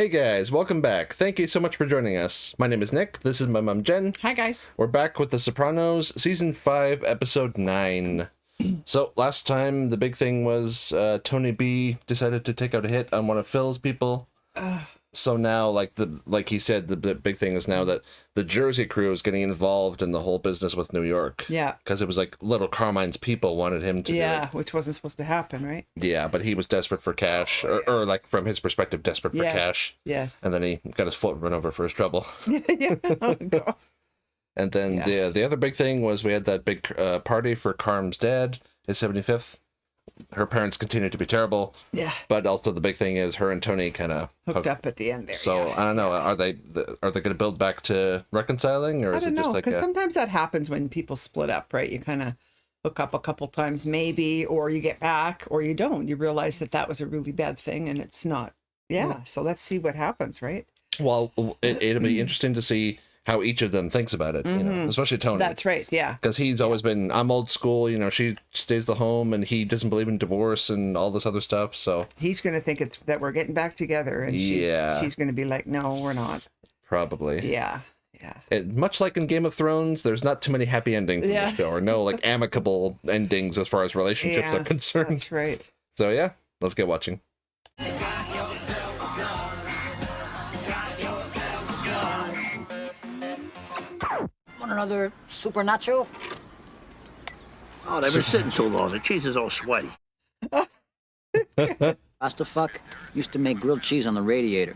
Hey guys, welcome back. Thank you so much for joining us. My name is Nick. This is my mom, Jen. Hi, guys. We're back with The Sopranos, Season 5, Episode 9. So, last time, the big thing was Tony B decided to take out a hit on one of Phil's people. So now, like he said, the big thing is now that the Jersey crew is getting involved in the whole business with New York. Yeah. Because it was like little Carmine's people wanted him to do it. Which wasn't supposed to happen, right? Yeah, but he was desperate for cash, or like from his perspective, desperate for cash. Yes. And then he got his foot run over for his trouble. Yeah. Oh, God. And then the other big thing was we had that big party for Carm's dad, his 75th. Her parents continued to be terrible. Yeah. But also the big thing is her and Tony kind of hooked up at the end there. So yeah. I don't know. Are they going to build back to reconciling, or is it just like because sometimes that happens when people split up, right? You kind of hook up a couple times, maybe, or you get back, or you don't. You realize that was a really bad thing, and it's not. Yeah. So let's see what happens, right? Well, it'll be interesting to see how each of them thinks about it, you know, especially Tony. That's right, yeah. Because he's always been, I'm old school, you know, she stays the home, and he doesn't believe in divorce and all this other stuff, so. He's going to think that we're getting back together, and she's going to be like, no, we're not. Probably. Yeah. Much like in Game of Thrones, there's not too many happy endings in the show, or no, like, amicable endings as far as relationships are concerned. That's right. So, yeah, let's get watching. Want another super nacho? Oh, they've been sitting too long. The cheese is all sweaty. Pasta fuck used to make grilled cheese on the radiator.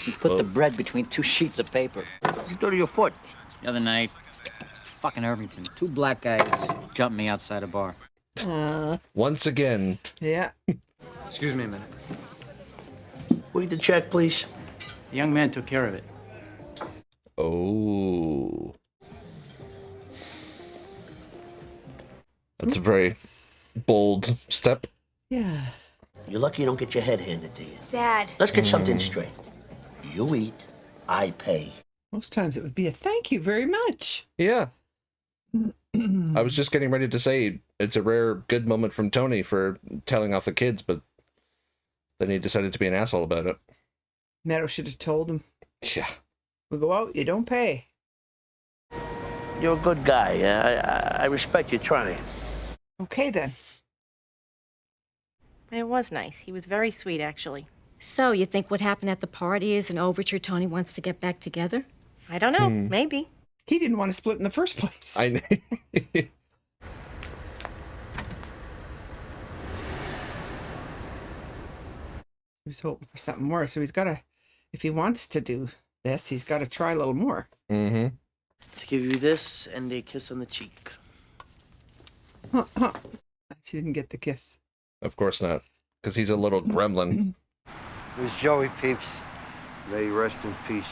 You put the bread between two sheets of paper. What you do to your foot? The other night, fucking Irvington, two black guys jumped me outside a bar. Once again. Yeah. Excuse me a minute. Read the check, please. The young man took care of it. Oh. That's a very bold step. Yeah. You're lucky you don't get your head handed to you. Dad. Let's get something straight. You eat, I pay. Most times it would be a thank you very much. Yeah. I was just getting ready to say it's a rare good moment from Tony for telling off the kids, but then he decided to be an asshole about it. Meadow should have told him. Yeah. We go out, you don't pay. You're a good guy. I respect you trying. Okay, then. It was nice. He was very sweet, actually. So, you think what happened at the party is an overture Tony wants to get back together? I don't know. Maybe. He didn't want to split in the first place. I know. He was hoping for something more. So he's got to, if he wants to do this, he's got to try a little more. Mm-hmm. To give you this and a kiss on the cheek. She didn't get the kiss. Of course not, because he's a little gremlin. Where's Joey, peeps? May he rest in peace.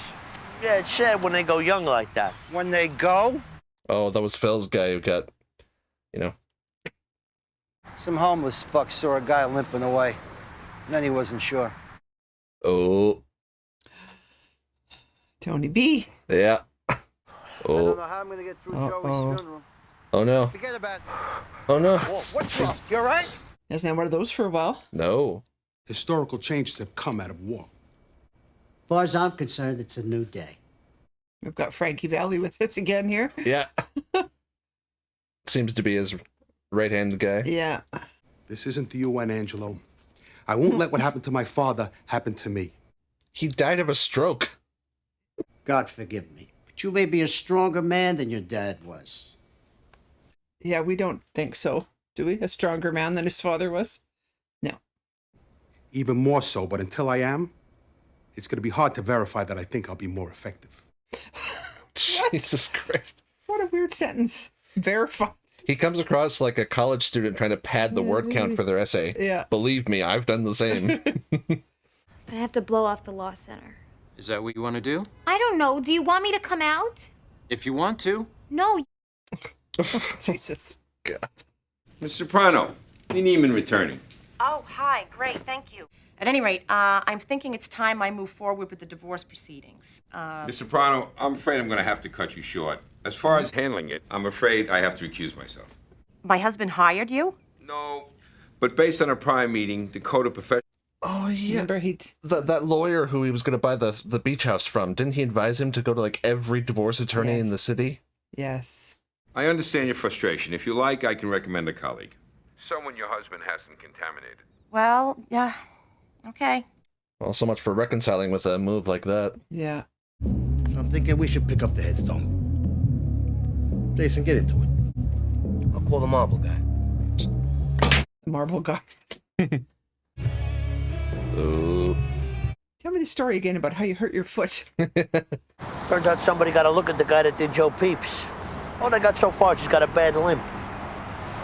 Yeah, it's sad when they go young like that. When they go? Oh, that was Phil's guy who got, you know. Some homeless fuck saw a guy limping away. Then he wasn't sure. Oh. Tony B. Yeah. I don't Oh. know how I'm gonna get through Joey's funeral. Oh, no. Forget about it. Oh, no. Whoa, what's wrong? You all right? Hasn't had one of those for a while. No. Historical changes have come out of war. As far as I'm concerned, it's a new day. We've got Frankie Valli with us again here. Yeah. Seems to be his right-handed guy. Yeah. This isn't the UN, Angelo. I won't let what happened to my father happen to me. He died of a stroke. God forgive me, but you may be a stronger man than your dad was. Yeah, we don't think so, do we? A stronger man than his father was? No. Even more so, but until I am, it's going to be hard to verify that I think I'll be more effective. Jesus Christ. What a weird sentence. Verify. He comes across like a college student trying to pad the word count for their essay. Yeah. Believe me, I've done the same. I have to blow off the law center. Is that what you want to do? I don't know. Do you want me to come out? If you want to. No. Jesus. God. Miss Soprano, any Neiman returning? Oh, hi. Great. Thank you. At any rate, I'm thinking it's time I move forward with the divorce proceedings. Miss Soprano, I'm afraid I'm going to have to cut you short. As far as handling it, I'm afraid I have to recuse myself. My husband hired you? No, but based on a prior meeting, the code of professional... Oh yeah. Remember that lawyer who he was going to buy the beach house from, didn't he advise him to go to like every divorce attorney in the city? Yes. I understand your frustration. If you like, I can recommend a colleague. Someone your husband hasn't contaminated. Well, yeah. Okay. Well, so much for reconciling with a move like that. Yeah. I'm thinking we should pick up the headstone. Jason, get into it. I'll call the marble guy. The marble guy. Ooh. Tell me the story again about how you hurt your foot. Turns out somebody got a look at the guy that did Joe Peeps. All they got so far, she's got a bad limp.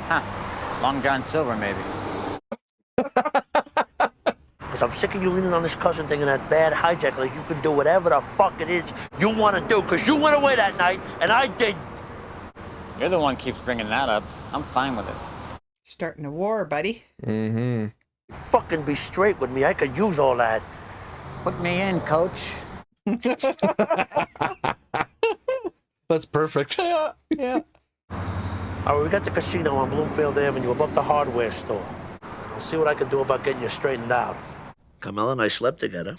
Huh. Long John Silver, maybe. Because I'm sick of you leaning on this cousin thing and that bad hijack like you can do whatever the fuck it is you want to do. Because you went away that night, and I didn't. You're the one keeps bringing that up. I'm fine with it. Starting a war, buddy. Mm-hmm. Fucking be straight with me. I could use all that. Put me in, coach. That's perfect. Yeah. All right, we got the casino on Bloomfield Avenue above the hardware store. I'll see what I can do about getting you straightened out. Carmela and I slept together.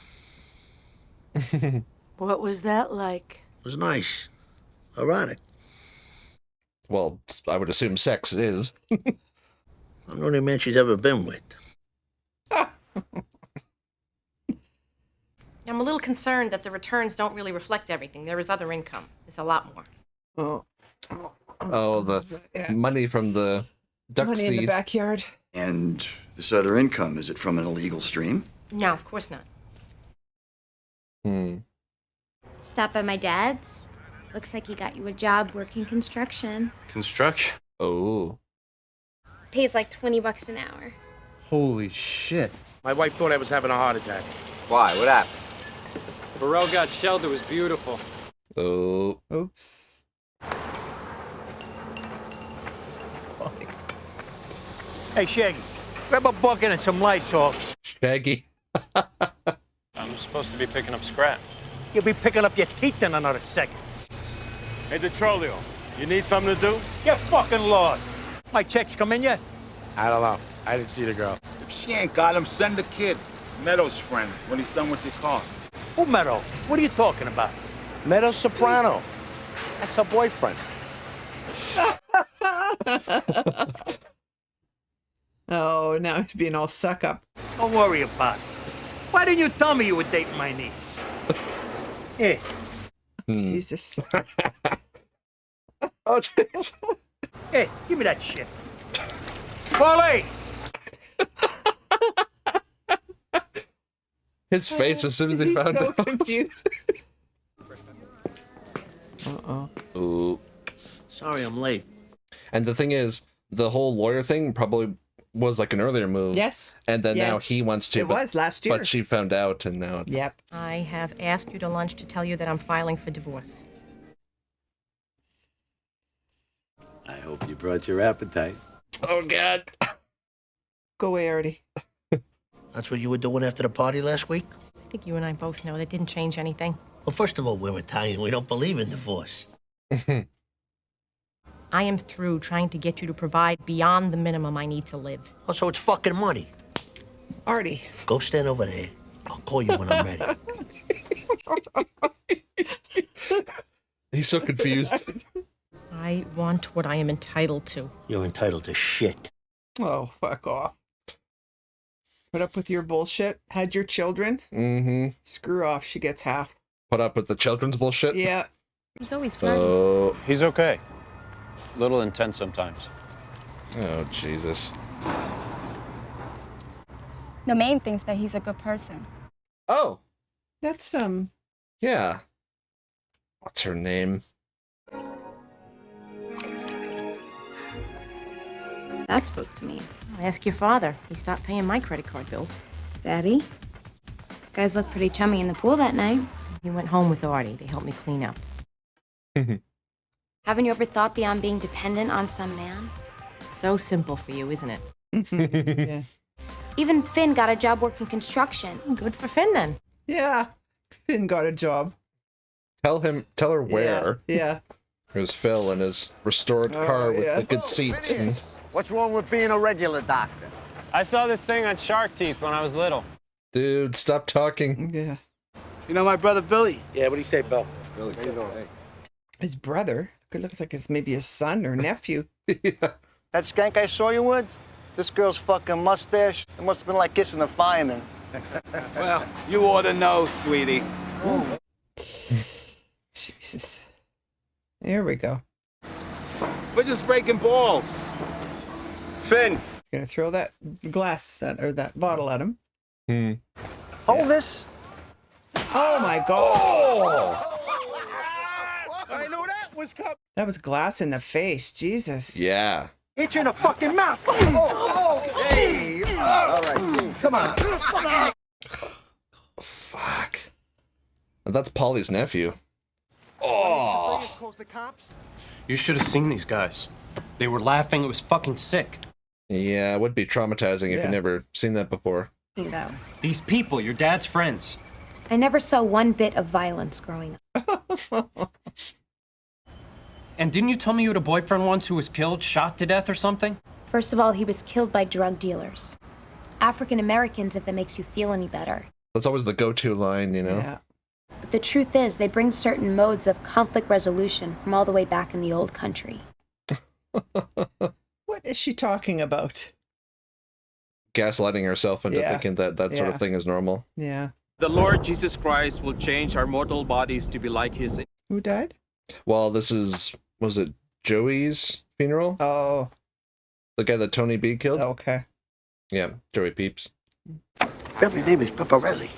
What was that like? It was nice. Erotic. Well, I would assume sex is. I'm the only man she's ever been with. I'm a little concerned that the returns don't really reflect everything. There is other income. It's a lot more. Oh, the money from the duck Money in the seed. backyard. And this other income, is it from an illegal stream? No, of course not. Stop by my dad's. Looks like he got you a job working construction. Construction? Oh. Pays like $20 an hour. Holy shit. My wife thought I was having a heart attack. Why? What happened? Burrell got shelled. It was beautiful. Oh. Oops. Hey, Shaggy, grab a bucket and some Lysol. Shaggy. I'm supposed to be picking up scrap. You'll be picking up your teeth in another second. Hey, Detrolio, you need something to do? You're fucking lost. My checks come in yet? I don't know. I didn't see the girl. If she ain't got him, send the kid. Meadows' friend, when he's done with your car. Who Meadow? What are you talking about? Meadow Soprano. That's her boyfriend. Oh, now he's being all suck up. Don't worry about it. Why didn't you tell me you were dating my niece? Hey. Jesus. Oh, jeez. Hey, give me that shit. Wally! His face as soon as he found so out. confused. Ooh. Sorry, I'm late. And the thing is, the whole lawyer thing probably was like an earlier move. Yes. And then now Yes. he wants to. It was last year. But she found out, and now it's... Yep. I have asked you to lunch to tell you that I'm filing for divorce. I hope you brought your appetite. Oh, God. Go away, Artie. That's what you were doing after the party last week? I think you and I both know that didn't change anything. Well, first of all, we're Italian. We don't believe in divorce. I am through trying to get you to provide beyond the minimum I need to live. Oh, so it's fucking money. Artie. Go stand over there. I'll call you when I'm ready. He's so confused. I want what I am entitled to. You're entitled to shit. Oh, fuck off. Put up with your bullshit. Had your children. Mm-hmm. Screw off. She gets half. Put up with the children's bullshit? Yeah. He's always flirty. Oh. He's okay. A little intense sometimes. Oh, Jesus. The main thing's that he's a good person. Oh. That's, Yeah. What's her name? That's supposed to mean. Ask your father. He stopped paying my credit card bills. Daddy? Guys look pretty chummy in the pool that night. He went home with Artie. They helped me clean up. Haven't you ever thought beyond being dependent on some man? So simple for you, isn't it? Yeah. Even Finn got a job working construction. Good for Finn, then. Yeah. Finn got a job. Tell her where. Yeah. There's Phil in his restored car with the good seats. And... What's wrong with being a regular doctor? I saw this thing on Shark Teeth when I was little. Dude, stop talking. Yeah. You know my brother Billy? Yeah, what do you say, Bill? Billy, how you doing? His brother. Could look like it's maybe his son or nephew. Yeah. That skank I saw you with? This girl's fucking mustache. It must have been like kissing a fireman. Well, you ought to know, sweetie. Jesus. There we go. We're just breaking balls. Finn. Gonna throw that glass at, or that bottle at him. Hold this. Oh my god. I knew that was coming. That was glass in the face. Jesus. Yeah. Hit you in the fucking mouth. Hey. All right, come on. Fuck. That's Polly's nephew. Oh. You should have seen these guys. They were laughing. It was fucking sick. Yeah, it would be traumatizing if Yeah. you've never seen that before. These people, your dad's friends. I never saw one bit of violence growing up. And didn't you tell me you had a boyfriend once who was killed, shot to death or something? First of all, he was killed by drug dealers. African Americans, if that makes you feel any better. That's always the go-to line, you know? Yeah. But the truth is, they bring certain modes of conflict resolution from all the way back in the old country. What is she talking about? Gaslighting herself into Yeah. thinking that that sort of Yeah. thing is normal. Yeah. The Lord Jesus Christ will change our mortal bodies to be like his. Who died? Well, this is, was it Joey's funeral? Oh. The guy that Tony B killed? Okay. Yeah, Joey Peeps. Family name is Piparelli.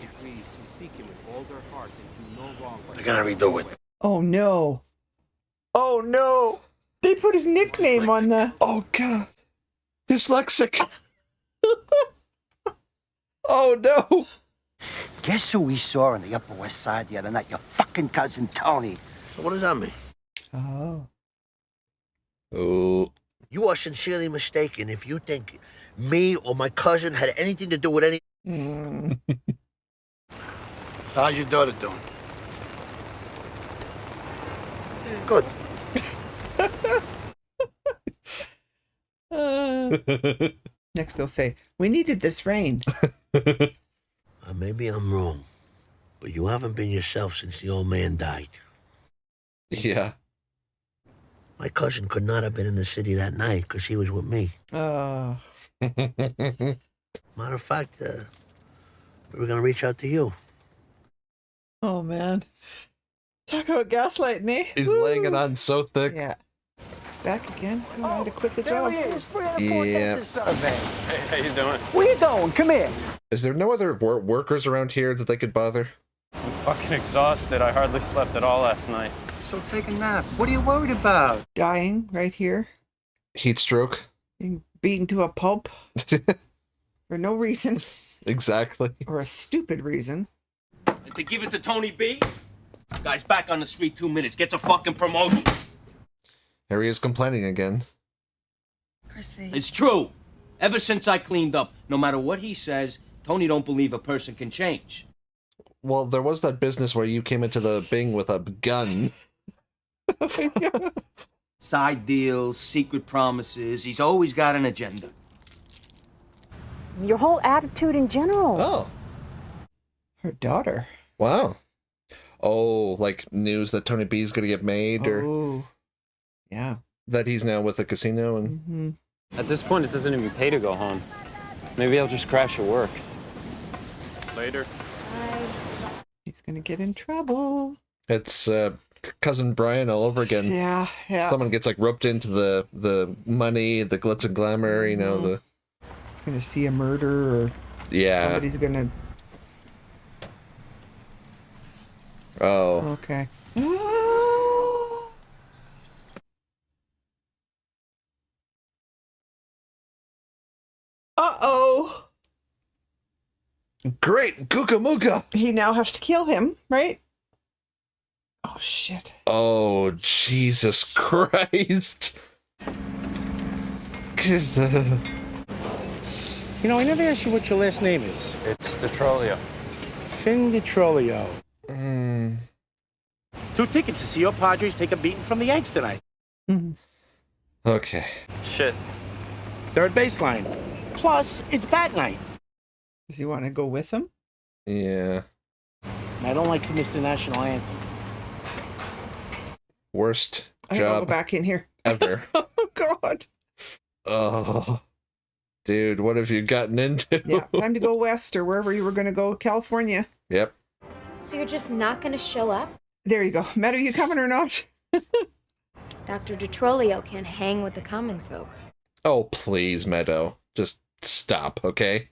They're gonna redo it. Oh no. Oh no. They put his nickname on the. Oh god. Dyslexic. Oh no. Guess who we saw on the Upper West Side the other night? Your fucking cousin Tony. What does that mean? Oh. Oh. You are sincerely mistaken if you think me or my cousin had anything to do with any. How's your daughter doing? Good. Next they'll say, we needed this rain. Maybe I'm wrong, but you haven't been yourself since the old man died. Yeah. My cousin could not have been in the city that night because he was with me. Oh. Matter of fact, we were going to reach out to you. Oh man. Talk about gaslighting, eh? He's Woo. laying it on so thick. Yeah. It's back again. Go ahead to quit the There job. he is. Yeah. Hey, how you doing? Where you going? Come here. Is there no other workers around here that they could bother? I'm fucking exhausted. I hardly slept at all last night. So take a nap. What are you worried about? Dying right here. Heat stroke? Being beaten to a pulp for no reason. Exactly. Or a stupid reason. To give it to Tony B? Guy's back on the street 2 minutes. Gets a fucking promotion. Harry is complaining again. Chrissy. It's true. Ever since I cleaned up, no matter what he says, Tony don't believe a person can change. Well, there was that business where you came into the Bing with a gun. Side deals, secret promises. He's always got an agenda. Your whole attitude in general. Oh. Her daughter. Wow. Oh, like news that Tony B's gonna get made, or Oh. Yeah. that he's now with a casino and... Mm-hmm. At this point, it doesn't even pay to go home. Maybe I'll just crash at work. Later. He's gonna get in trouble. It's cousin Brian all over again. Yeah, yeah. Someone gets like roped into the money, the glitz and glamour, you know, the... He's gonna see a murder, or Yeah. somebody's gonna... Oh. Okay. Uh-oh. Great! Gooka He now has to kill him, right? Oh, shit. Oh, Jesus Christ. You know, I never asked you what your last name is. It's Detrolio. Finn Detrolio. Mm. 2 tickets to see your Padres take a beating from the Yanks tonight. Okay. Shit. Third baseline. Plus, it's bat night. Does he want to go with him? Yeah. And I don't like to miss the national anthem. Worst I gotta go job back in here. ever. Oh, God. Oh, dude, what have you gotten into? Yeah, time to go west or wherever you were going to go. California. Yep. So you're just not going to show up? There you go. Matt, are you coming or not? Dr. DeTrolio can't hang with the common folk. Oh, please, Meadow. Just stop, okay?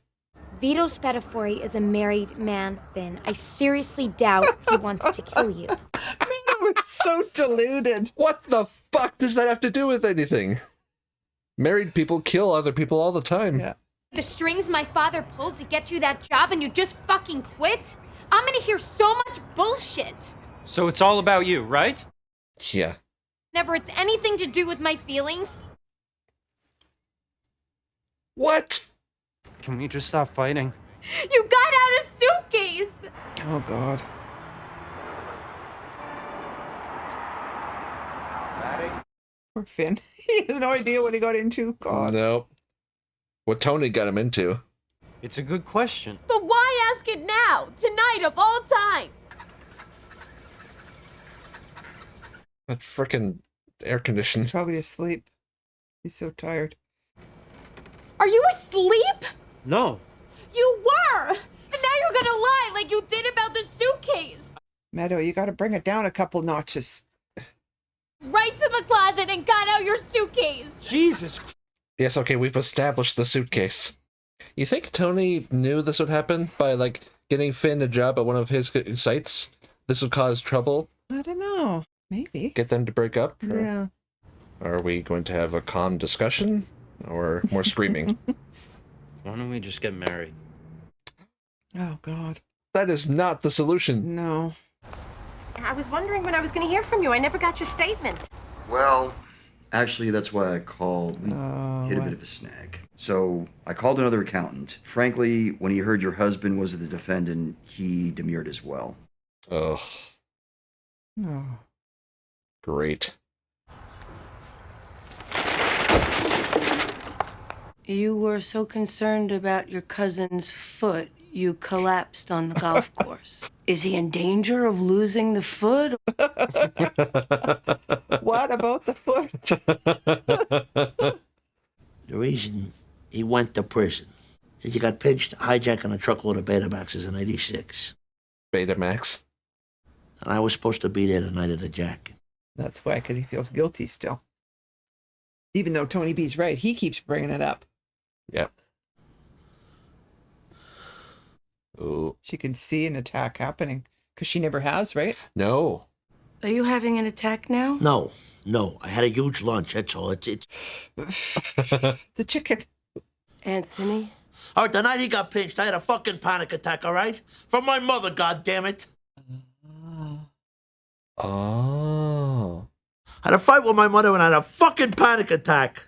Vito Spatafori is a married man, Finn. I seriously doubt he wants to kill you. Meadow is so deluded. What the fuck does that have to do with anything? Married people kill other people all the time. Yeah. The strings my father pulled to get you that job and you just fucking quit? I'm gonna hear so much bullshit. So it's all about you, right? Yeah. Never it's anything to do with my feelings. What? Can we just stop fighting? You got out a suitcase! Oh, God. Poor Finn. He has no idea what he got into. God. Nope. What Tony got him into. It's a good question. But why ask it now? Tonight of all times? That frickin' air conditioning. Probably asleep. He's so tired. Are you asleep? No. You were! And now you're gonna lie like you did about the suitcase! Meadow, you got to bring it down a couple notches. Right to the closet and got out your suitcase! Jesus. Yes, okay, we've established the suitcase. You think Tony knew this would happen by, like, getting Finn a job at one of his sites? This would cause trouble? I don't know. Maybe. Get them to break up? Or Yeah. are we going to have a calm discussion? Or more screaming? Why don't we just get married? Oh, God. That is not the solution. No. I was wondering when I was going to hear from you. I never got your statement. Well, actually, that's why I called. We hit a bit of a snag. So I called another accountant. Frankly, when he heard your husband was the defendant, he demurred as well. Ugh. Oh. Great. You were so concerned about your cousin's foot, you collapsed on the golf course. Is he in danger of losing the foot? What about the foot? The reason he went to prison is he got pinched hijacking a truckload of Betamaxes in '86. Betamax? And I was supposed to be there the night of the jacket. That's why, because he feels guilty still. Even though Tony B's right, he keeps bringing it up. Yep. Ooh. She can see an attack happening because she never has, right? No. Are you having an attack now? No. I had a huge lunch, that's all. It's The chicken. Anthony? All right, the night he got pinched, I had a fucking panic attack, all right? From my mother, goddammit. Oh. I had a fight with my mother and I had a fucking panic attack.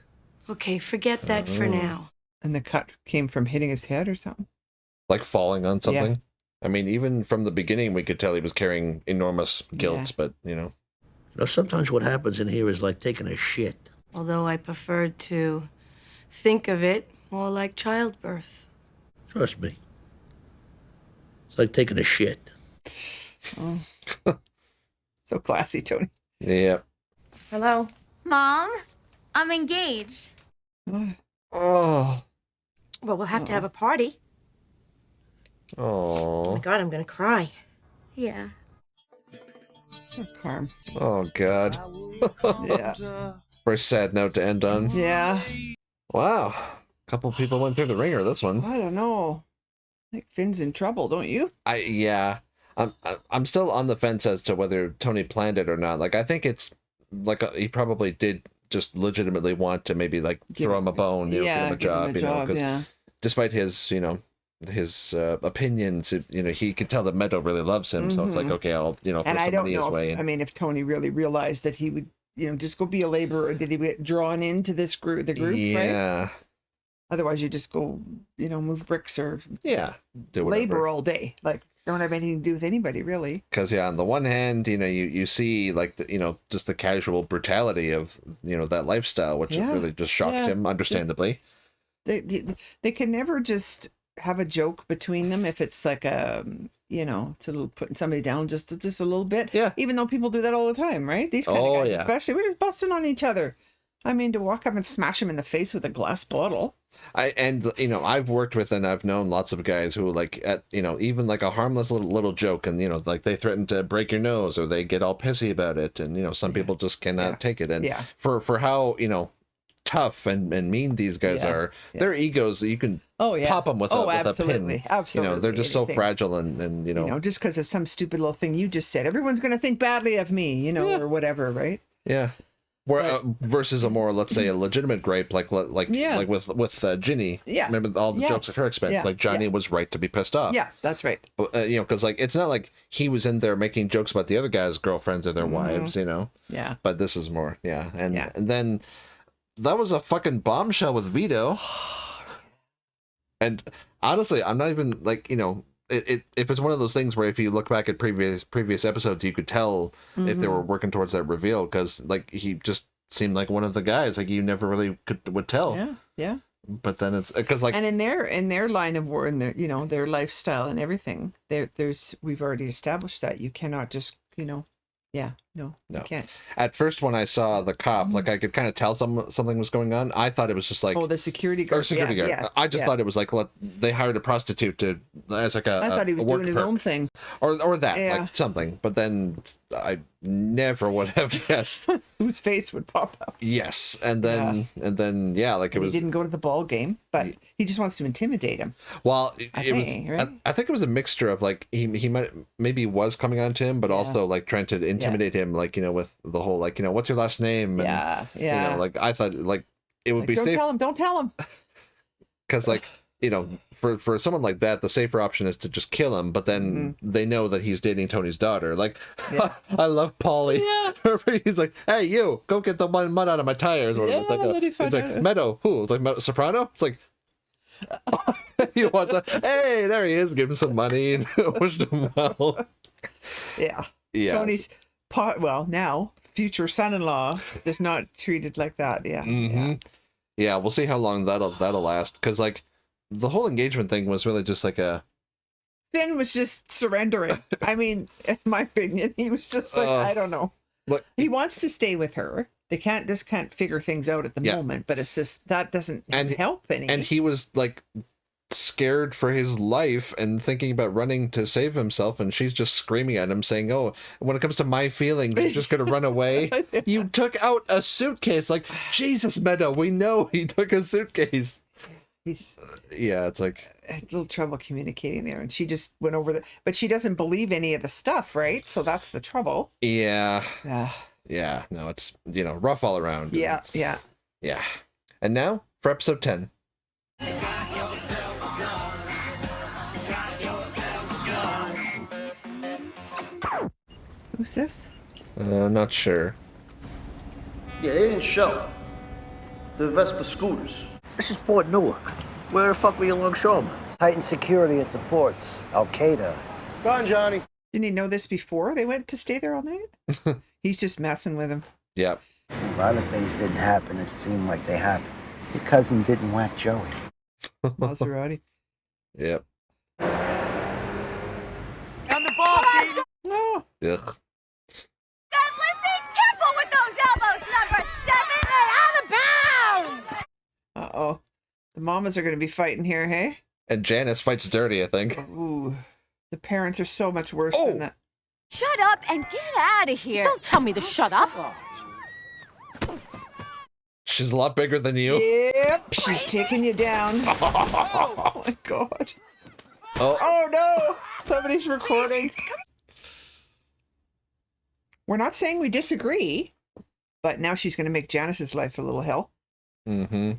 Okay, forget that for now. And the cut came from hitting his head or something? Like falling on something? Yeah. I mean, even from the beginning, we could tell he was carrying enormous guilt, but, you know. You know, sometimes what happens in here is like taking a shit. Although I preferred to think of it more like childbirth. Trust me. It's like taking a shit. Oh. So classy, Tony. Yeah. Hello? Mom, I'm engaged. Oh. Well, we'll have to have a party. Oh, Oh. my God, I'm going to cry. Yeah. Oh, Carm. Oh, God. Yeah. Very sad note to end on. Yeah. Wow. A couple people went through the ringer, this one. I don't know. I think Finn's in trouble, don't you? Yeah. I'm still on the fence as to whether Tony planned it or not. Like, I think it's like he probably did just legitimately want to maybe like throw him a bone, you know, give him a job, you know, because despite his, you know, his opinions, you know, he could tell that Meadow really loves him. So it's like, okay, I'll, you know, throw and I some don't money his know. way. I mean, if Tony really realized that he would, you know, just go be a laborer, or did he get drawn into this group, the group, yeah. right? Otherwise, you just go, you know, move bricks or do whatever. labor all day. Like, don't have anything to do with anybody, really. Because, yeah, on the one hand, you know, you see, like, the, you know, just the casual brutality of, you know, that lifestyle, which really just shocked him, understandably. They can never just have a joke between them if it's like a, you know, it's a little putting somebody down just a little bit. Yeah. Even though people do that all the time, right? These kind of guys, especially, we're just busting on each other. I mean, to walk up and smash him in the face with a glass bottle. I've worked with and I've known lots of guys who even like a harmless little joke, and like they threaten to break your nose or they get all pissy about it, and some people just cannot take it. And for how tough and mean these guys are, their egos, you can pop them with a pin. Absolutely, they're just so fragile, and just because of some stupid little thing you just said, everyone's going to think badly of me, or whatever, right? Yeah. Versus a more, let's say, a legitimate gripe, like with Ginny. Yeah. Remember all the jokes at her expense. Like Johnny was right to be pissed off. Yeah, that's right. But, because like it's not like he was in there making jokes about the other guys' girlfriends or their wives, Yeah. But this is more, and then that was a fucking bombshell with Vito. And honestly, I'm not even like if it's one of those things where if you look back at previous episodes, you could tell if they were working towards that reveal, because like he just seemed like one of the guys, like you never really would tell. Yeah. But then it's because like, and in their line of war and their their lifestyle and everything, there's we've already established that you cannot just no, you can't. At first, when I saw the cop, like I could kind of tell something was going on. I thought it was just like the security guard. Guard. I just thought it was like they hired a prostitute as like I thought he was doing his own thing, or that like something. But then I never would have guessed whose face would pop up. Yes, and then like it was. He didn't go to the ball game, but he just wants to intimidate him. Well, I think it was a mixture of like he maybe was coming on to him, but also like trying to intimidate him, like with the whole like what's your last name? And, like I thought like it would be don't safe. Don't tell him. Because like for someone like that, the safer option is to just kill him. But then they know that he's dating Tony's daughter. Like I love Paulie. Yeah. He's like, hey, you go get the mud out of my tires. Or it's like Meadow. Who? It's like Soprano. It's like. You want to? Hey, there he is. Give him some money and wish him well. Yeah. Tony's now future son-in-law is not treated like that. Yeah, we'll see how long that'll last, because like the whole engagement thing was really just like Finn was just surrendering. I mean, in my opinion, he was just like, I don't know. He wants to stay with her. They can't figure things out at the moment, but it's just that doesn't help any. And he was like scared for his life and thinking about running to save himself, and she's just screaming at him saying, oh, when it comes to my feelings, you're just gonna run away. You took out a suitcase. Like, Jesus, Meadow, we know he took a suitcase. It's like a little trouble communicating there, and she just went over but she doesn't believe any of the stuff, right? So that's the trouble. No, it's rough all around. Yeah. And now for episode 10. Who's this? Not sure. Yeah, they didn't show. The Vespa scooters. This is Port Newark. Where the fuck were you longshoremen? Heightened security at the ports. Al-Qaeda. Go on, Johnny. Didn't he know this before they went to stay there all night? He's just messing with him. Yep. A lot of things didn't happen. It seemed like they happened. Your cousin didn't whack Joey. Maserati. Yep. On the ball, Pete. No. Ugh. Careful with those elbows, number 7, and out of bounds! Uh-oh. The mamas are going to be fighting here, hey? And Janice fights dirty, I think. Ooh. The parents are so much worse than that. Shut up and get out of here. Don't tell me to shut up. She's a lot bigger than you. Yep, she's taking you down. Oh my God. Oh no! Somebody's recording. We're not saying we disagree, but now she's going to make Janice's life a little hell. Mm-hmm.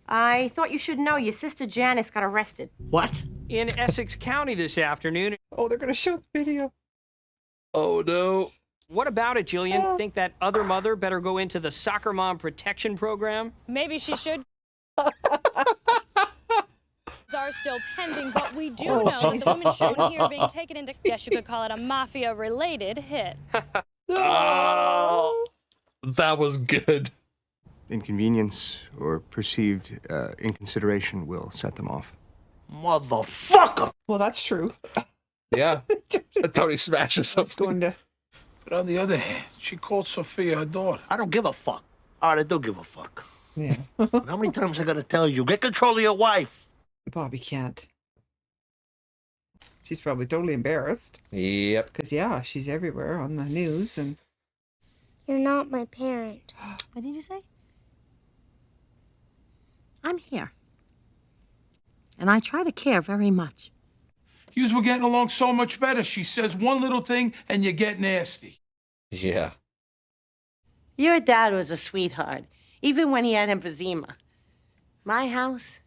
I thought you should know your sister Janice got arrested. What? In Essex County this afternoon. Oh, they're going to show the video. Oh no. What about it, Jillian? Think that other mother better go into the soccer mom protection program? Maybe she should. Are still pending, but we do know that the women shown here are being taken into, guess you could call it a mafia-related hit. Oh, that was good. Inconvenience or perceived inconsideration will set them off. Motherfucker! Well, that's true. Yeah. Tony smashes something. Going to... But on the other hand, she called Sophia her daughter. I don't give a fuck. All right, I do give a fuck. Yeah. How many times I gotta tell you? Get control of your wife. Bobby can't. She's probably totally embarrassed. Yep. Because, yeah, she's everywhere on the news. And You're not my parent. What did you say? I'm here. And I try to care very much. Yous were getting along so much better. She says one little thing and you get nasty. Yeah. Your dad was a sweetheart, even when he had emphysema. My house,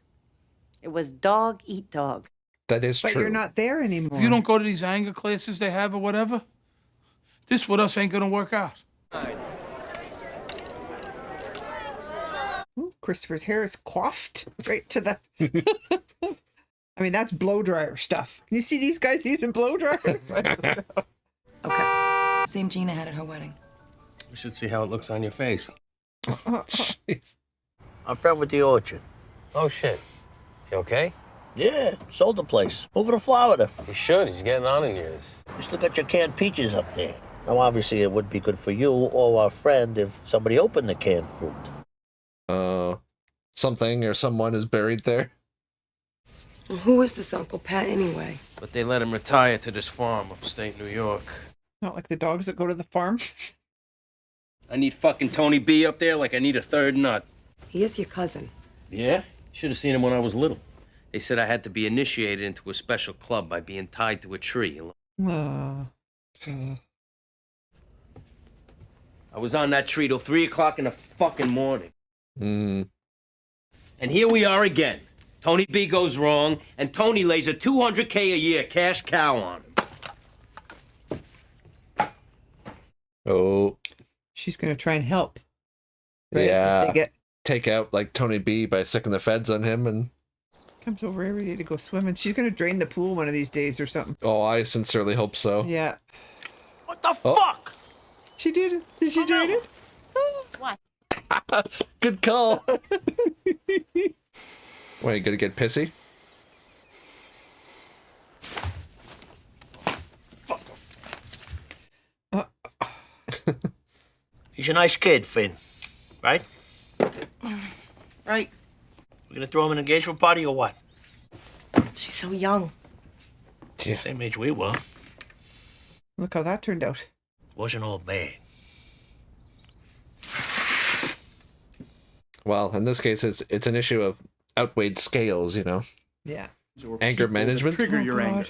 it was dog eat dog. That is but true. you're not there anymore. If you don't go to these anger classes they have or whatever, this with us ain't gonna work out. Ooh, Christopher's hair is coiffed right to the... I mean, that's blow dryer stuff. Can you see these guys using blow dryers? Okay. Same Gina had at her wedding. We should see how it looks on your face. I'm friend with the orchard. Oh, shit. You okay? Yeah, sold the place. Moving to Florida. You should. He's getting on in years. You still got your canned peaches up there. Now, obviously, it would be good for you or our friend if somebody opened the canned fruit. Something or someone is buried there. Well, who is this Uncle Pat anyway? But they let him retire to this farm upstate New York. Not like the dogs that go to the farm. I need fucking Tony B up there like I need a third nut. He is your cousin. Yeah? Should have seen him when I was little. They said I had to be initiated into a special club by being tied to a tree. Oh. I was on that tree till 3 o'clock in the fucking morning. And here we are again. Tony B goes wrong, and Tony lays a $200K a year cash cow on him. Oh. She's going to try and help. Right? Yeah. They take out like Tony B by sicking the feds on him and comes over every day to go swimming. She's going to drain the pool one of these days or something. Oh, I sincerely hope so. Yeah. What the fuck? She did it. Did she drain it? What? Good call. Wait, you gonna get pissy? He's a nice kid, Finn. Right? Right. We're gonna throw him an engagement party or what? She's so young. Yeah. Same age we were. Look how that turned out. Wasn't all bad. Well, in this case, it's an issue of outweighed scales, you know. Yeah. Anger management. Trigger Oh, your God. anger.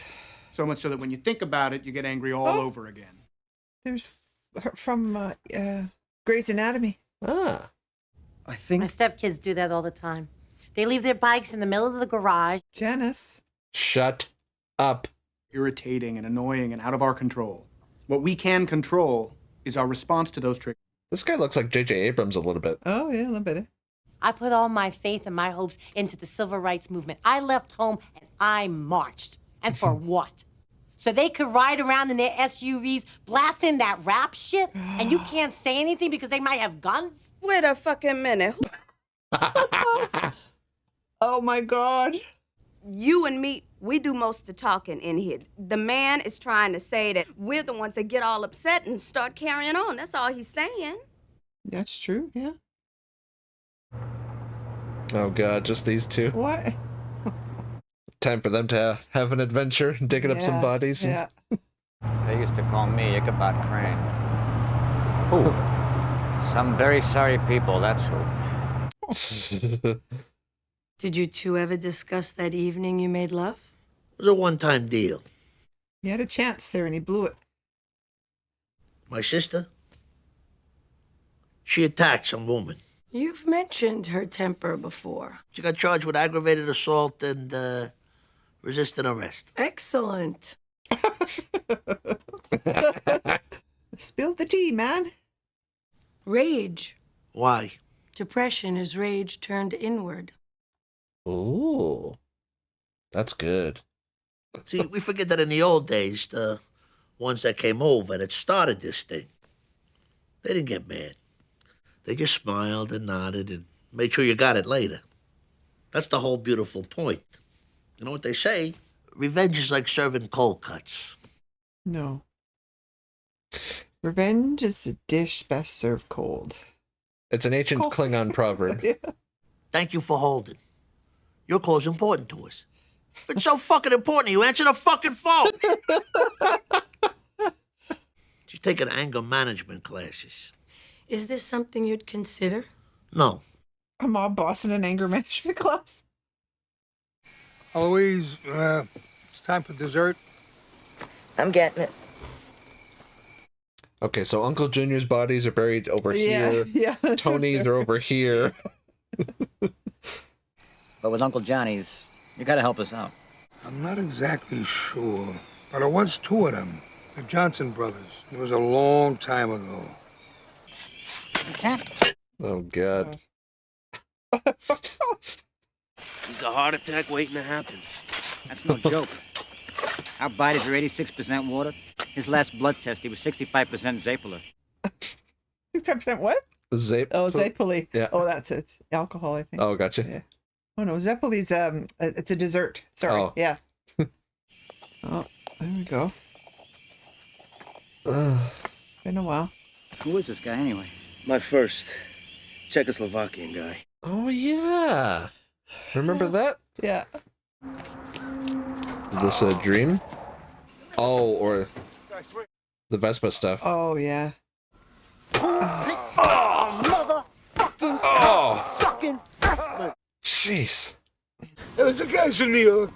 So much so that when you think about it, you get angry all over again. There's her from Grey's Anatomy. Ah. I think... My stepkids do that all the time. They leave their bikes in the middle of the garage. Janice. Shut up. Irritating and annoying and out of our control. What we can control is our response to those triggers. This guy looks like J.J. Abrams a little bit. Oh, yeah, a little bit. I put all my faith and my hopes into the civil rights movement. I left home and I marched. And for what? So they could ride around in their SUVs blasting that rap shit? And you can't say anything because they might have guns? Wait a fucking minute. Oh, my God. You and me, we do most of the talking in here. The man is trying to say that we're the ones that get all upset and start carrying on. That's all he's saying. That's true, yeah. Oh, God, just these two. What? Time for them to have an adventure, digging up some bodies. Yeah. They used to call me Ichabod Crane. Who? Some very sorry people, that's who. Did you two ever discuss that evening you made love? It was a one-time deal. He had a chance there and he blew it. My sister, she attacked some woman. You've mentioned her temper before. She got charged with aggravated assault and resisting arrest. Excellent. Spill the tea, man. Rage. Why? Depression is rage turned inward. Ooh. That's good. See, we forget that in the old days, the ones that came over that started this thing, they didn't get mad. They just smiled and nodded and made sure you got it later. That's the whole beautiful point. You know what they say? Revenge is like serving cold cuts. No. Revenge is a dish best served cold. It's an ancient Klingon proverb. Yeah. Thank you for holding. Your call's important to us. If it's so fucking important, you answer the fucking phone. She's taking anger management classes. Is this something you'd consider? No. A mob boss in an anger management class. Eloise, it's time for dessert. I'm getting it. Okay, so Uncle Junior's bodies are buried over here. Yeah. Tony's are over here. But with Uncle Johnny's, you gotta help us out. I'm not exactly sure, but there was two of them. The Johnson brothers. It was a long time ago. You can't. Oh, God. He's a heart attack waiting to happen. That's no joke. Our bodies are 86% water. His last blood test, he was 65% Zapolar. 65% what? Zape. Oh, Zapoli. Yeah. Oh, that's it. Alcohol, I think. Oh, gotcha. Yeah. Oh no, Zepoli's it's a dessert. Sorry. Oh. Yeah. Oh, there we go. Been a while. Who is this guy anyway? My first Czechoslovakian guy. Oh, yeah. Remember that? Yeah. Is this a dream? Oh, or the Vespa stuff. Oh yeah. Oh, motherfucking fucking Vespa. Jeez. Those are guys from New York.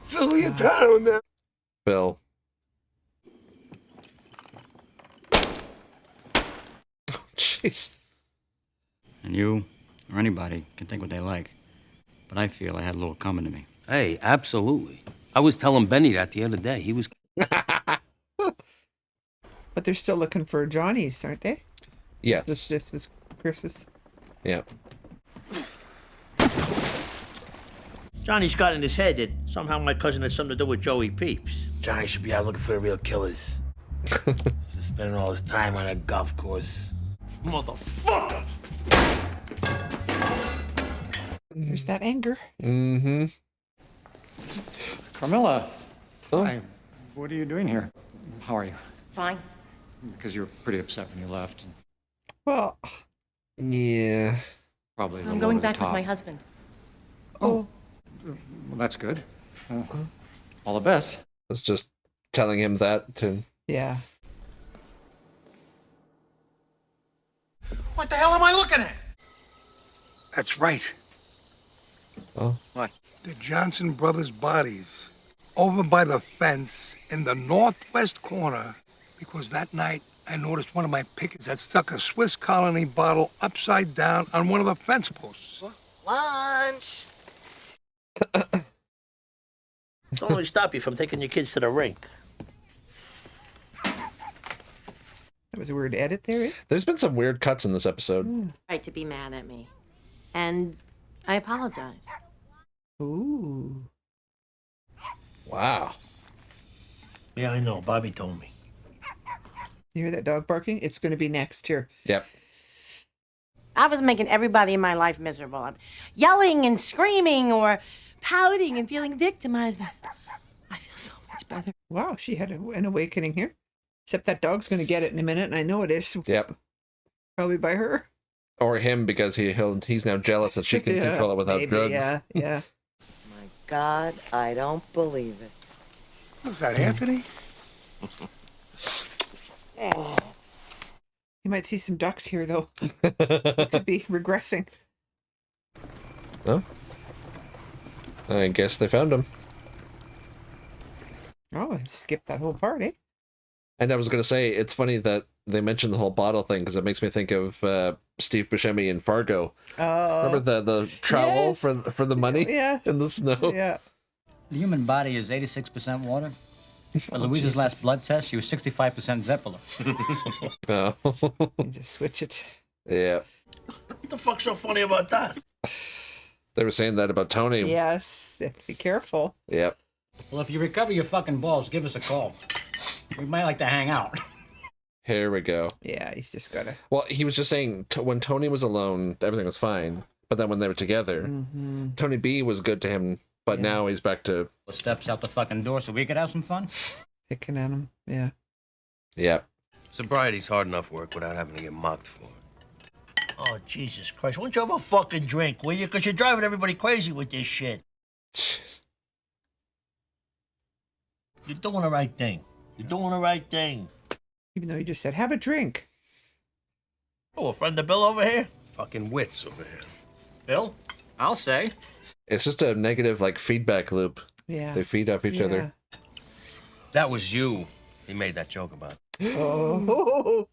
Philly and town now. Bill. Jeez. And you, or anybody, can think what they like. But I feel I had a little coming to me. Hey, absolutely. I was telling Benny that the other day. He was... But they're still looking for Johnny's, aren't they? Yeah. This was Chris's. Yeah. Johnny's got in his head that somehow my cousin had something to do with Joey Peeps. Johnny should be out looking for the real killers. Instead of spending all his time on that golf course. Motherfuckers! There's that anger. Mm-hmm. Carmilla. Oh. Hi. What are you doing here? How are you? Fine. Because you were pretty upset when you left. Well, yeah. Probably. I'm going back with my husband. Oh. Well, that's good. All the best. I was just telling him that to... Yeah. What the hell am I looking at? That's right. Oh. What? The Johnson brothers' bodies over by the fence in the northwest corner, because that night I noticed one of my pickets had stuck a Swiss Colony bottle upside down on one of the fence posts. Lunch. Don't let me stop you from taking your kids to the rink. That was a weird edit there. Eh? There's been some weird cuts in this episode. Right to be mad at me. And I apologize. Ooh. Wow. Yeah, I know. Bobby told me. You hear that dog barking? It's going to be next here. Yep. I was making everybody in my life miserable. I'm yelling and screaming or pouting and feeling victimized. But I feel so much better. Wow, she had an awakening here. Except that dog's going to get it in a minute, and I know it is. Yep. Probably by her. Or him, because he's now jealous that she can Yeah, control it without maybe, drugs. Yeah, yeah. My God, I don't believe it. Was that Anthony? You might see some ducks here, though. It could be regressing. Oh. I guess they found him. Oh, I skipped that whole part, eh? And I was going to say, it's funny that they mentioned the whole bottle thing, because it makes me think of Steve Buscemi in Fargo. Oh. Remember the trowel Yes. for the money in the snow? Yeah. The human body is 86% water. But Louise's last blood test, she was 65% Zeppelin. Oh. You just switch it. Yeah. What the fuck's so funny about that? They were saying that about Tony. Yes. Be careful. Yep. Well, if you recover your fucking balls, give us a call. We might like to hang out. Here we go. Yeah, he's just got to... Well, he was just saying, when Tony was alone, everything was fine. But then when they were together, Tony B was good to him But now he's back to steps out the fucking door so we could have some fun. Picking at him. Yeah. Yeah. Sobriety's hard enough work without having to get mocked for it. Oh, Jesus Christ. Why don't you have a fucking drink, will you? Because you're driving everybody crazy with this shit. You're doing the right thing. You're doing the right thing. Even though you just said, have a drink. Oh, a friend of Bill over here? Fucking wits over here. Bill, I'll say. It's just a negative like feedback loop. Yeah. They feed off each other. That was you. He made that joke about. Oh.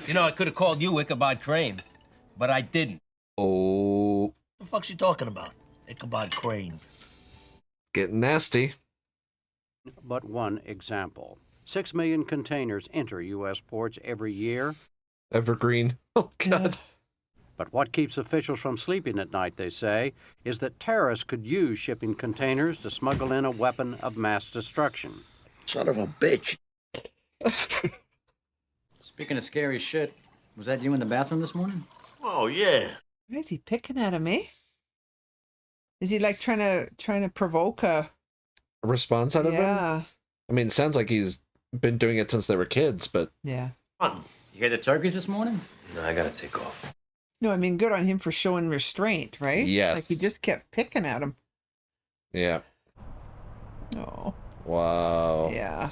You know, I could have called you Ichabod Crane, but I didn't. Oh. What the fuck's he talking about? Ichabod Crane. Getting nasty. But one example. 6 million containers enter U.S. ports every year. Evergreen. Oh, God. But what keeps officials from sleeping at night, they say, is that terrorists could use shipping containers to smuggle in a weapon of mass destruction. Son of a bitch. Speaking of scary shit, was that you in the bathroom this morning? Oh, yeah. Why is he picking at him, eh? Is he like trying to provoke a response out of him? Yeah. I mean, it sounds like he's been doing it since they were kids, but Yeah. You hear the turkeys this morning? No, I gotta take off. No, I mean, good on him for showing restraint, right? Yes. Like he just kept picking at him. yeah. Oh. Wow. Yeah.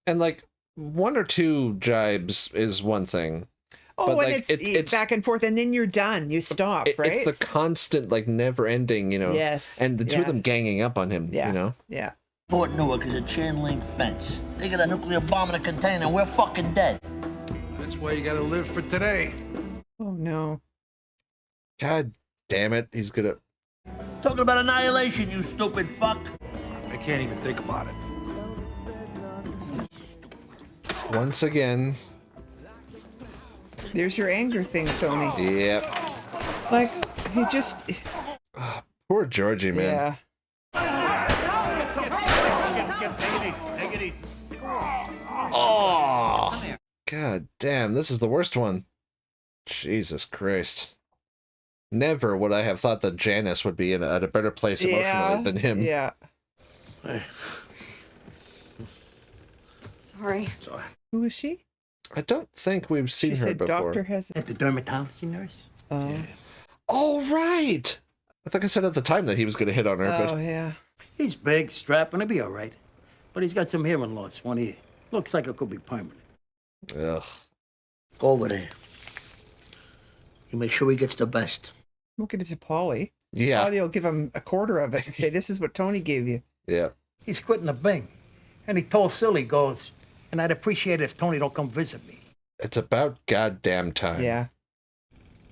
And like one or two jibes is one thing. Oh, but, and like, it's back and forth, and then you're done. You stop, right? It's the constant, like, never-ending, you know. Yes. And the two of Yeah. them ganging up on him, Yeah. you know. Yeah. Fort Newark is a chain link fence. They got a nuclear bomb in a container and we're fucking dead. That's why you gotta live for today. Oh, no. God damn it. He's good at... Talking about annihilation, you stupid fuck. I can't even think about it. Once again. There's your anger thing, Tony. Yep. Like, he just... Poor Georgie, man. Yeah. Oh! God damn, this is the worst one. Jesus Christ. Never would I have thought that Janice would be at a better place emotionally than him. Yeah. Hey. Sorry. Sorry. Who is she? I don't think we've seen She her said before. doctor has... At the dermatology nurse? Oh, right! I think I said at the time that he was going to hit on her, Oh, but... yeah. He's big, strapping, he'll be all right. But he's got some hearing loss, one ear. Looks like it could be permanent. Ugh. Go over there. You make sure he gets the best. We'll give it to Polly. Yeah. Polly will give him a quarter of it and say, this is what Tony gave you. Yeah. He's quitting the Bing. And he told Silly, goes, and I'd appreciate it if Tony don't come visit me. It's about goddamn time. Yeah.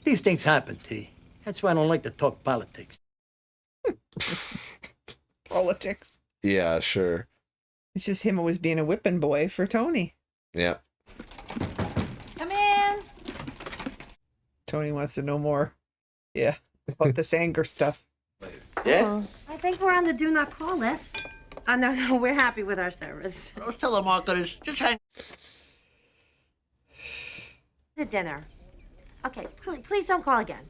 These things happen, T. That's why I don't like to talk politics. Politics. Yeah, sure. It's just him always being a whipping boy for Tony. Yeah. Come in. Tony wants to know more. Yeah. About this anger stuff. Yeah? I think we're on the do not call list. Oh, no, we're happy with our service. Those telemarketers, just hang. To dinner. Okay, please don't call again.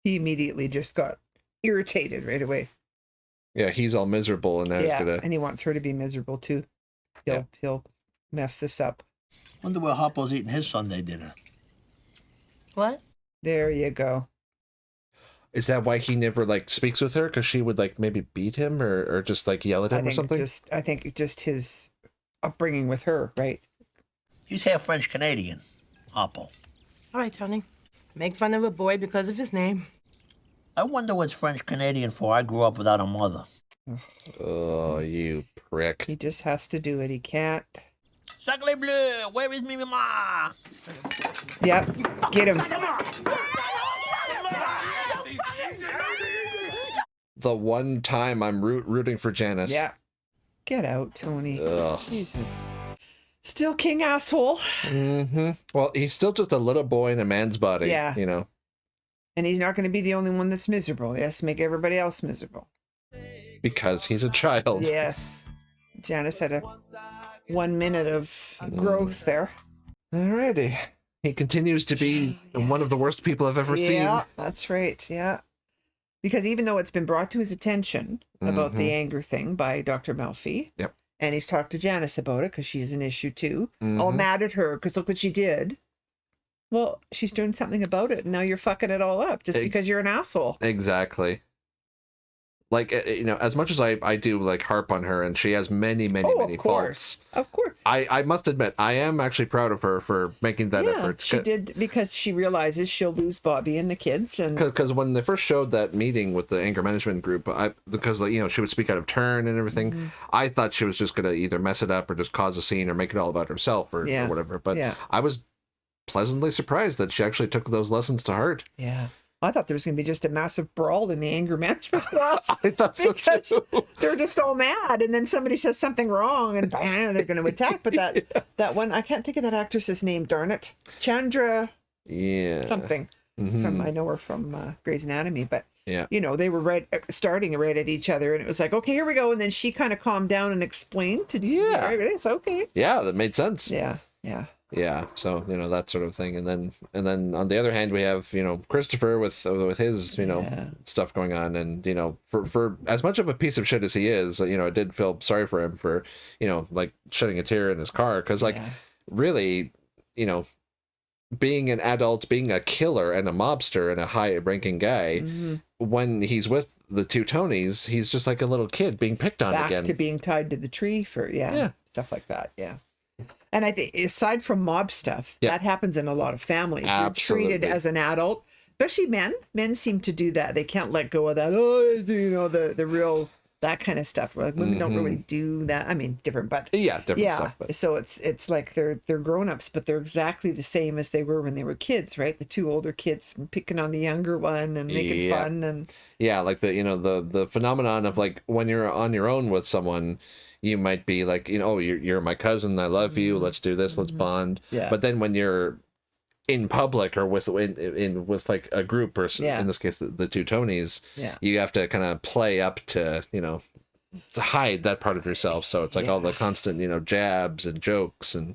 He immediately just got irritated right away. Yeah, he's all miserable, and now Yeah, he's gonna... and he wants her to be miserable too. He'll mess this up. Wonder where Hoppo's eating his Sunday dinner. What? There you go. Is that why he never, like, speaks with her? Because she would, like, maybe beat him or just, like, yell at him or something? I think just his upbringing with her, right? He's half French-Canadian, Hoppo. All right, Tony. Make fun of a boy because of his name. I wonder what's French-Canadian for. I grew up without a mother. Oh, you prick. He just has to do it. He can't. Sacre bleu, where is me mama? Yep, get him. The one time I'm rooting for Janice. Yeah. Get out, Tony. Ugh. Jesus. Still king asshole. Mm-hmm. Well, he's still just a little boy in a man's body. Yeah. You know. And he's not going to be the only one that's miserable. He has to make everybody else miserable. Because he's a child. Yes. Janice had 1 minute of growth there. Alrighty. He continues to be one of the worst people I've ever Yeah, seen. that's right. Yeah. Because even though it's been brought to his attention about the anger thing by Dr. Malfi, Yep. and he's talked to Janice about it because she's an issue too, all mad at her because look what she did. Well, she's doing something about it, and now you're fucking it all up just because you're an asshole. Exactly. Like, you know, as much as I do like harp on her, and she has many faults. Of course. I must admit, I am actually proud of her for making that effort. She did, because she realizes she'll lose Bobby and the kids. And because when they first showed that meeting with the anger management group, because like, you know, she would speak out of turn and everything, I thought she was just gonna either mess it up or just cause a scene or make it all about herself or whatever. But I was pleasantly surprised that she actually took those lessons to heart. Yeah. I thought there was going to be just a massive brawl in the anger management class. I thought so too. They're just all mad, and then somebody says something wrong, and bam, they're going to attack. But that one, I can't think of that actress's name. Darn it, Chandra. Yeah. Something. From, I know her from Grey's Anatomy, but yeah, you know, they were starting right at each other, and it was like, okay, here we go. And then she kind of calmed down and explained to it's okay. Yeah, that made sense. Yeah. Yeah, so you know, that sort of thing, and then on the other hand, we have, you know, Christopher with his, you know, stuff going on, and you know, for as much of a piece of shit as he is, you know, I did feel sorry for him for, you know, like shedding a tear in his car, because like really, you know, being an adult, being a killer and a mobster and a high-ranking guy, when he's with the two Tonys, he's just like a little kid being picked on again. Back to being tied to the tree for stuff like that. Yeah. And I think aside from mob stuff, that happens in a lot of families. Absolutely. You're treated as an adult, especially men. Men seem to do that. They can't let go of that. Oh, you know, the real, that kind of stuff. Like women don't really do that. I mean, different, but different stuff. But. So it's like they're grown-ups, but they're exactly the same as they were when they were kids, right? The two older kids picking on the younger one and making fun and like the, you know, the phenomenon of like when you're on your own with someone, you might be like, you know, oh, you're my cousin, I love you, let's do this, let's bond. Yeah. But then when you're in public or with like a group, or in this case the two Tonys, you have to kind of play up to, you know, to hide that part of yourself. So it's like all the constant, you know, jabs and jokes and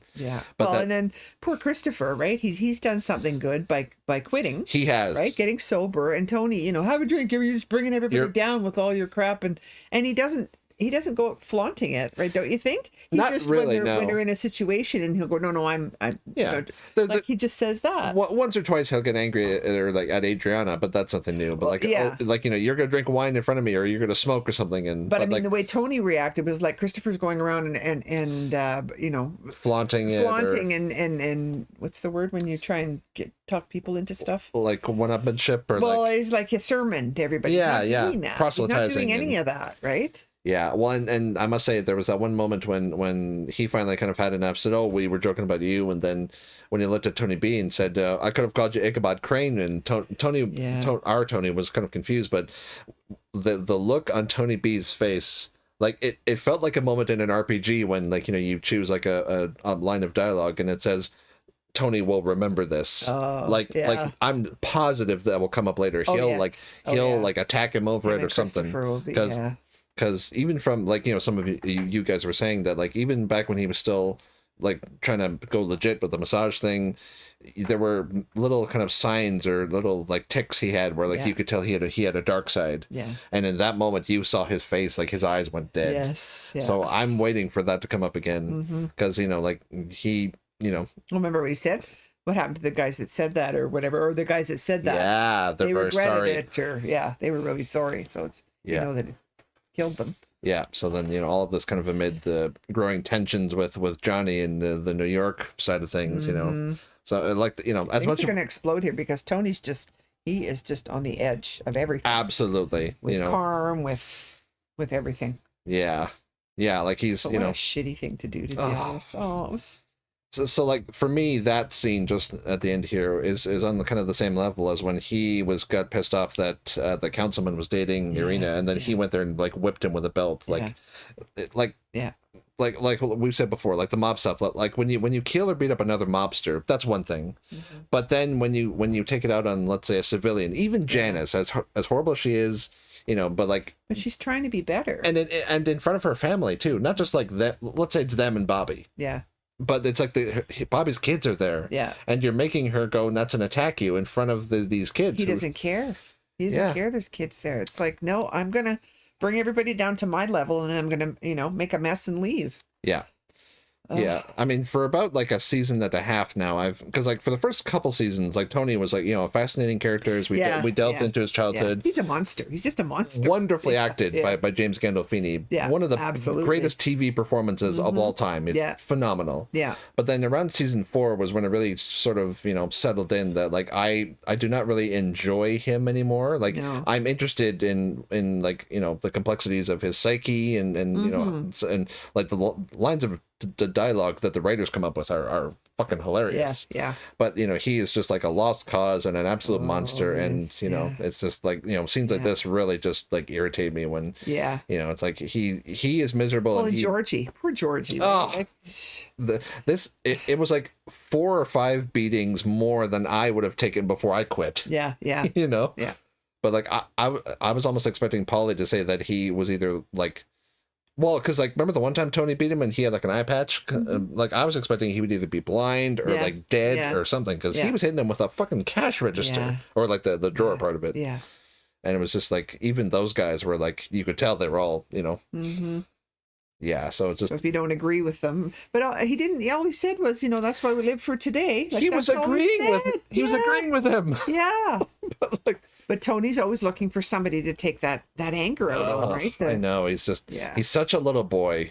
but and then poor Christopher, right? He's done something good by quitting. He has, right, getting sober. And Tony, you know, have a drink. You're just bringing everybody down with all your crap, and he doesn't go out flaunting it, right? Don't you think? He Not just really, when they're in a situation, and he'll go, no, I'm you know, like he just says that. Once or twice he'll get angry or like at Adriana, but that's something new. But like, like, you know, you're gonna drink wine in front of me, or you're gonna smoke or something. And but I mean, like, the way Tony reacted was like Christopher's going around and you know, flaunting and what's the word when you try and talk people into stuff? Like one-upmanship, or he's like a sermon to everybody. He's not doing that. He's not doing any of that, right? Yeah, well, and I must say there was that one moment when he finally kind of had enough, said, oh, we were joking about you, and then when he looked at Tony B and said, I could have called you Ichabod Crane, and our Tony was kind of confused, but the look on Tony B's face, like it felt like a moment in an RPG when, like, you know, you choose like a line of dialogue and it says, Tony will remember this. Like I'm positive that will come up later. He'll like attack him over it or something. Because even from, like, you know, some of you guys were saying that, like, even back when he was still like trying to go legit with the massage thing, there were little kind of signs or little like tics he had where like you could tell he had a dark side. And in that moment you saw his face, like his eyes went dead. So I'm waiting for that to come up again, because you know, like he, you know, remember what he said, what happened to the guys that said that or whatever, or the guys that said that they regretted it, or they were really sorry. So it's you know that it killed them. So then, you know, all of this kind of amid the growing tensions with Johnny and the New York side of things, you know. So like, you know, as much they're going to explode here because Tony's he is just on the edge of everything. Absolutely. With you know, Carm, with everything. Like he's, but you know, a shitty thing to do, to be honest. It was... So like for me, that scene just at the end here is on the kind of the same level as when he got pissed off that the councilman was dating Irina, and then he went there and like whipped him with a belt, like we've said before, like the mob stuff. Like when you kill or beat up another mobster, that's one thing, but then when you take it out on, let's say, a civilian, even Janice, as horrible as she is, you know, but she's trying to be better, and in front of her family too, not just like that. Let's say it's them and Bobby. but it's like Bobby's kids are there. Yeah. And you're making her go nuts and attack you in front of these kids. He doesn't care. He doesn't care there's kids there. It's like, no, I'm going to bring everybody down to my level and I'm going to, make a mess and leave. Yeah. Yeah, I mean, for about like a season and a half now, because like for the first couple seasons, like Tony was like, a fascinating character as we delved into his childhood. He's a monster. He's just a monster. Wonderfully acted by James Gandolfini. Yeah, one of the absolutely. greatest TV performances of all time. It's phenomenal. Yeah. But then around season 4 was when it really sort of settled in that like I do not really enjoy him anymore. Like I'm interested in like the complexities of his psyche and and like the lines of the dialogue that the writers come up with are fucking hilarious. Yeah. But he is just like a lost cause and an absolute monster, and it's just like scenes like this really just like irritate me when it's like he is miserable. Well, and Georgie, poor Georgie. Oh, it was like 4 or 5 beatings more than I would have taken before I quit. Yeah. Yeah. But like I was almost expecting Polly to say that he was either like. Well, because like remember the one time Tony beat him and he had like an eye patch. Like I was expecting he would either be blind or like dead or something, because he was hitting him with a fucking cash register or like the drawer part of it. Yeah, and it was just like even those guys were like you could tell they were all Yeah, so it's just if you don't agree with them, but he didn't. All he said was, that's why we live for today. Like, he was agreeing was agreeing with him. Yeah, but Tony's always looking for somebody to take that anger out of him, right? I know he's just he's such a little boy.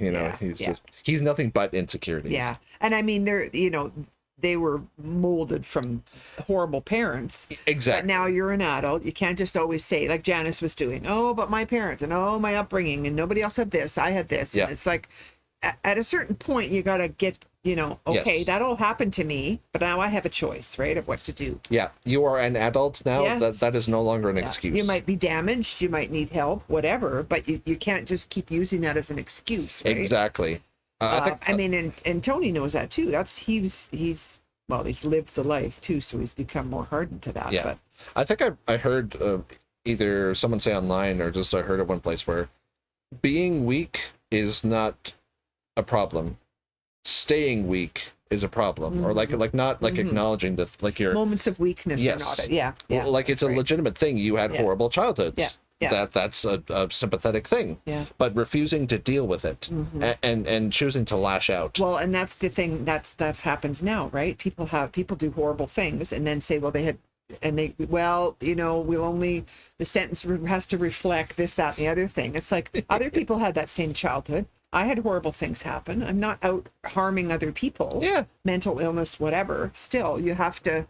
He's nothing but insecurity. Yeah, and I mean they were molded from horrible parents. Exactly. But now you're an adult. You can't just always say, like Janice was doing, oh, but my parents and oh, my upbringing and nobody else had this. I had this. Yeah. And it's like at a certain point, you got to get, okay, that all happened to me, but now I have a choice, right, of what to do. Yeah. You are an adult now. Yes. That is no longer an excuse. You might be damaged. You might need help, whatever, but you can't just keep using that as an excuse, right? Exactly. I mean, and Tony knows that too. He's lived the life too, so he's become more hardened to that. Yeah, but I think I heard either someone say online or just I heard at one place where being weak is not a problem, staying weak is a problem, or like not like acknowledging that like your moments of weakness. Yes, are not. Yeah. Well, like it's a legitimate thing. You had horrible childhoods. Yeah. Yeah. That's a sympathetic thing. Yeah. But refusing to deal with it and choosing to lash out. Well, and that's the thing that happens now, right? People do horrible things and then say, well, the sentence has to reflect this, that, and the other thing. It's like other people had that same childhood. I had horrible things happen. I'm not out harming other people. Yeah. Mental illness, whatever. Still, you have to.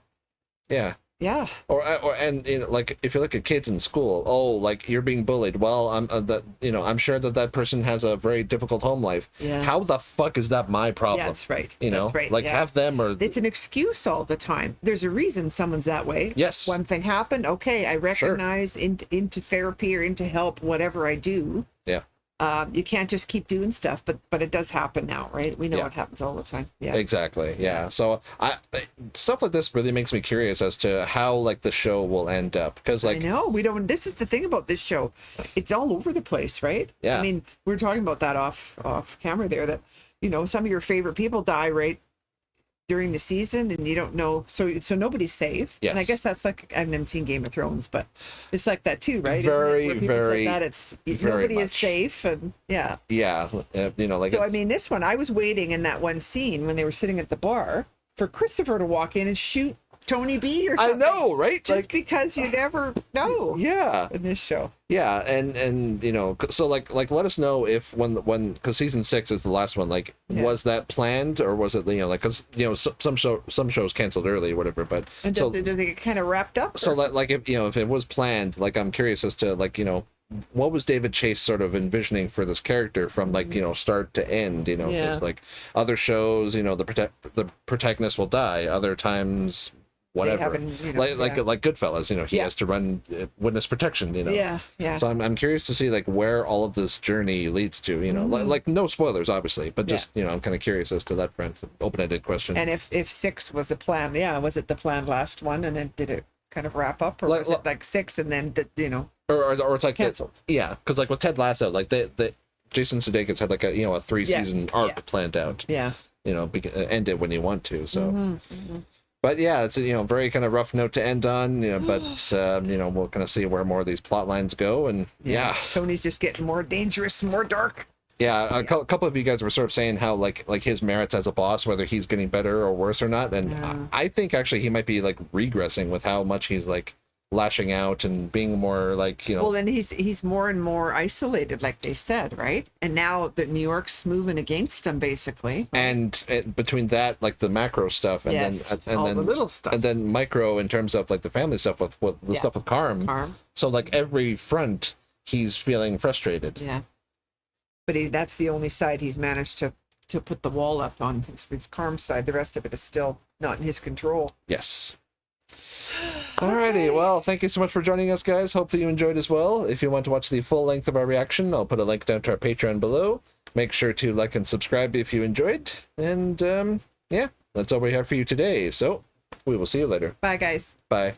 Yeah. Yeah. And like if you look at kids in school, like you're being bullied. Well, I'm sure that person has a very difficult home life. Yeah. How the fuck is that my problem? Yeah, that's right. That's right. Like have them or it's an excuse all the time. There's a reason someone's that way. Yes. One thing happened. Okay, I recognize into therapy or into help, whatever I do. Yeah. You can't just keep doing stuff, but it does happen now, right? We know it happens all the time. Yeah, exactly. Yeah. So stuff like this really makes me curious as to how like the show will end up, because like I know we don't. This is the thing about this show; it's all over the place, right? Yeah. I mean, we were talking about that off camera there. That some of your favorite people die right during the season, and you don't know. So nobody's safe. Yes. And I guess that's like I haven't seen Game of Thrones, but it's like that too, right? Very, Isn't it? Where very. that it's very nobody much. is safe, and yeah. Yeah. Like. So I mean, this one I was waiting in that one scene when they were sitting at the bar for Christopher to walk in and shoot Tony B or something. I know, right? Just because you never know. Yeah. In this show. Yeah, and so like let us know if when because season 6 is the last one. Like, was that planned or was it because some shows canceled early or whatever. But and does it get kind of wrapped up? So like if if it was planned, like I'm curious as to like what was David Chase sort of envisioning for this character from like start to end. Because like other shows, the protagonist will die. Other times. Whatever, like Goodfellas, he has to run witness protection, Yeah. So I'm curious to see like where all of this journey leads to, like no spoilers, obviously, but just I'm kind of curious as to that front. Open-ended question. And if 6 was a plan, was it the planned last one, and then did it kind of wrap up, or was it like 6 and then or it's like canceled? Because like with Ted Lasso, like the Jason Sudeikis had like a 3-season arc planned out. Yeah. end it when you want to. So, but yeah, it's a very kind of rough note to end on. But we'll kind of see where more of these plot lines go, and yeah. Tony's just getting more dangerous, more dark. Yeah, a couple of you guys were sort of saying how like his merits as a boss, whether he's getting better or worse or not, and I think actually he might be like regressing with how much he's like lashing out and being more like Well, then he's more and more isolated, like they said, right? And now that New York's moving against him, basically. And between that, like the macro stuff, and then all the little stuff, and then micro in terms of like the family stuff with the stuff with Carm. So like every front, he's feeling frustrated. Yeah. But that's the only side he's managed to put the wall up on. It's Carm's side. The rest of it is still not in his control. Yes. Alrighty, well, thank you so much for joining us, guys. Hopefully you enjoyed as well. If you want to watch the full length of our reaction, I'll put a link down to our Patreon below. Make sure to like and subscribe if you enjoyed. And yeah, that's all we have for you today. So we will see you later. Bye, guys. Bye.